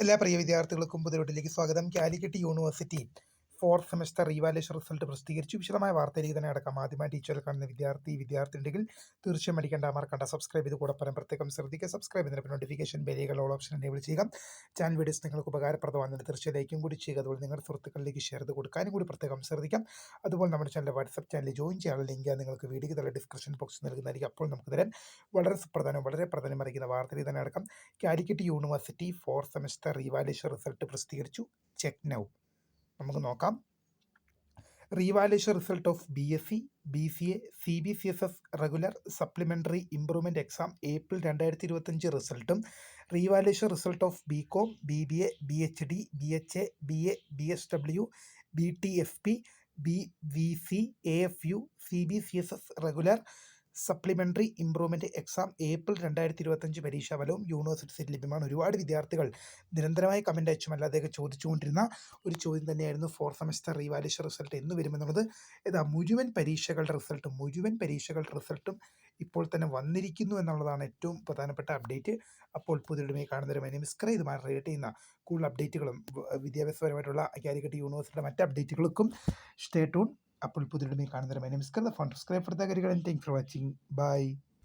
എല്ലാ പ്രിയ വിദ്യാർത്ഥികൾക്കും പുതിയ സ്വാഗതം. Calicut university fourth semester revaluation result പ്രസിദ്ധീകരിച്ചു. വിശദമായ വാർത്തയിലേക്ക് തന്നെ അടക്കം. ആദ്യമായി ടീച്ചറിൽ കാണുന്ന വിദ്യാർത്ഥി ഉണ്ടെങ്കിൽ തീർച്ചയായും അടിക്കേണ്ട മറക്കണ്ട സബ്സ്ക്രൈബ് ചെയ്ത് കൂടെ പരം പ്രത്യേകം ശ്രദ്ധിക്കുക. സബ്സ്ക്രൈബ് ചെയ്തതിന് നോട്ടിഫിക്കേഷൻ ബെല്ലുകൾ ഓൾ ഓപ്ഷൻ എനേബിൾ ചെയ്യുക. ചാനൽ വീഡിയോസ് നിങ്ങൾക്ക് ഉപകാരപ്രദമാകുന്നത് തീർച്ചയായും ലൈക്കും കൂടി ചെയ്യുക. അതുപോലെ നിങ്ങളുടെ സുഹൃത്തുക്കളിലേക്ക് ഷെയർ ചെയ്ത് കൊടുക്കാനും കൂടി പ്രത്യേകം ശ്രദ്ധിക്കാം. അതുപോലെ നമ്മുടെ ചാനൽ വാട്സ്ആപ്പ് ചാനൽ ജോയിൻ ചെയ്യാനുള്ള ലിങ്ക് നിങ്ങൾക്ക് വീഡിയോയ്ക്ക് തന്നെ ഡിസ്ക്രിപ്ഷൻ ബോക്സ് നൽകുന്നതായിരിക്കും. അപ്പോൾ നമുക്ക് തരാൻ വളരെ പ്രധാനം അറിയിക്കുന്ന വാർത്തയിൽ തന്നെ അടക്കം. Calicut university fourth semester revaluation result പ്രസിദ്ധീകരിച്ചു. Check now. നമുക്ക് നോക്കാം. Revaluation result of BSc, BCA, CBCSS regular supplementary improvement exam April 2025 റിസൾട്ടും revaluation result of BCom, BBA, BHD, BHA, BA, BSW, BTFP, BVC, AFU, CBCSS regular supplementary improvement exam April 2025 പരീക്ഷാഫലവും university സൈറ്റിൽ ലഭ്യമാണ്. ഒരുപാട് വിദ്യാർത്ഥികൾ നിരന്തരമായി comment അയച്ചും അല്ലാതെയൊക്കെ ചോദിച്ചുകൊണ്ടിരുന്ന ഒരു ചോദ്യം തന്നെയായിരുന്നു ഫോർത്ത് സെമസ്റ്റർ റീവാലുവേഷൻ റിസൾട്ട് എന്ന് വരുമെന്നുള്ളത്. മുഴുവൻ പരീക്ഷകളുടെ റിസൾട്ടും ഇപ്പോൾ തന്നെ വന്നിരിക്കുന്നു എന്നുള്ളതാണ് ഏറ്റവും പ്രധാനപ്പെട്ട അപ്ഡേറ്റ്. അപ്പോൾ പുതിയതുമായി കാണുന്നവരുമായി നമസ്കാരം. ഇതുമായി റിലേറ്റ് ചെയ്യുന്ന കൂടുതൽ അപ്ഡേറ്റുകളും വിദ്യാഭ്യാസപരമായിട്ടുള്ള കാലിക്കറ്റ് യൂണിവേഴ്സിറ്റിയുടെ മറ്റ് അപ്ഡേറ്റുകൾക്കും സ്റ്റേ ട്യൂൺ. അപ്പോൾ പുതിയതുമായി കാണുന്നവരുമായി നമസ്കാരം. ഫോൺ സബ്സ്ക്രൈബ് ഫോർ ദ കരികൾ and thank for watching. By.